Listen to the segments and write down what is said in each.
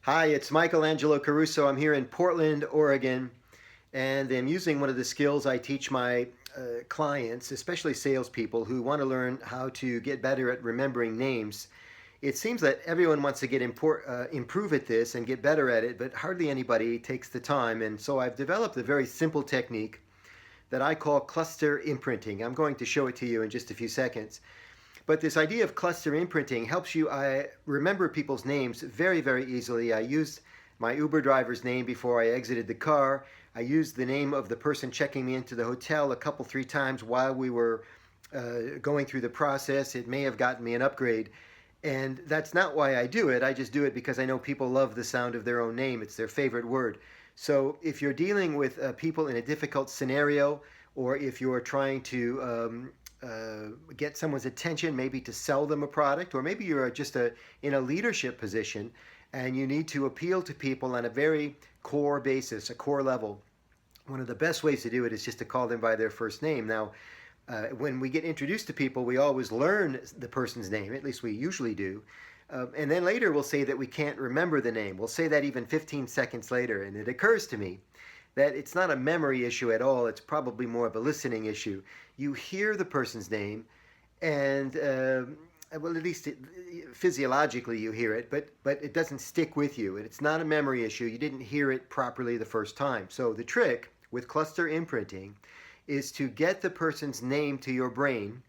Hi, it's Angelo Caruso. I'm here in Portland, Oregon, and I'm using one of the skills I teach my clients, especially salespeople who want to learn how to get better at remembering names. It seems that everyone wants to improve at this and get better at it, but hardly anybody takes the time. And so I've developed a very simple technique that I call cluster imprinting. I'm going to show it to you in just a few seconds. But this idea of cluster imprinting helps you remember people's names very, very easily. I used my Uber driver's name before I exited the car. I used the name of the person checking me into the hotel a couple, three times while we were going through the process. It may have gotten me an upgrade. And that's not why I do it. I just do it because I know people love the sound of their own name. It's their favorite word. So if you're dealing with people in a difficult scenario, or if you're trying to get someone's attention, maybe to sell them a product, or maybe you're just in a leadership position and you need to appeal to people on a very core basis, a core level. One of the best ways to do it is just to call them by their first name. Now, when we get introduced to people, we always learn the person's name, at least we usually do. And then later we'll say that we can't remember the name. We'll say that even 15 seconds later. And it occurs to me that it's not a memory issue at all. It's probably more of a listening issue. You hear the person's name, and well, at least physiologically you hear it, but it doesn't stick with you. And it's not a memory issue. You didn't hear it properly the first time. So the trick with cluster imprinting is to get the person's name to your brain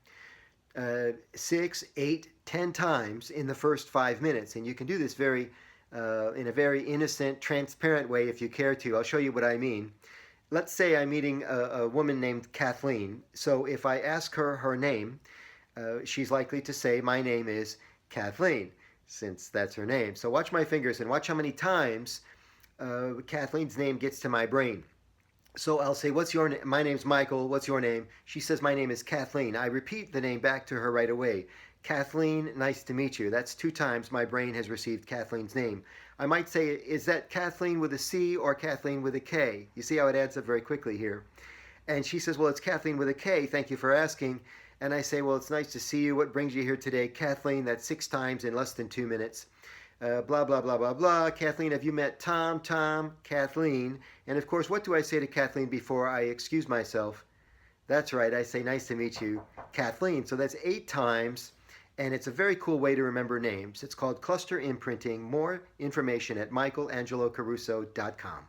6, 8, 10 times in the first 5 minutes. And you can do this in a very innocent, transparent way if you care to. I'll show you what I mean. Let's say I'm meeting a woman named Kathleen. So if I ask her her name, she's likely to say, my name is Kathleen, since that's her name. So watch my fingers and watch how many times Kathleen's name gets to my brain. So I'll say, what's your name? My name's Michael. What's your name? She says, my name is Kathleen. I repeat the name back to her right away. Kathleen, nice to meet you. That's 2 times my brain has received Kathleen's name. I might say, is that Kathleen with a C or Kathleen with a K? You see how it adds up very quickly here. And she says, well, it's Kathleen with a K. Thank you for asking. And I say, well, it's nice to see you. What brings you here today? Kathleen, that's 6 times in less than 2 minutes. Blah, blah, blah, blah, blah. Kathleen, have you met Tom? Tom, Kathleen. And of course, what do I say to Kathleen before I excuse myself? That's right, I say, nice to meet you, Kathleen. So that's 8 times, and it's a very cool way to remember names. It's called cluster imprinting. More information at michaelangelocaruso.com.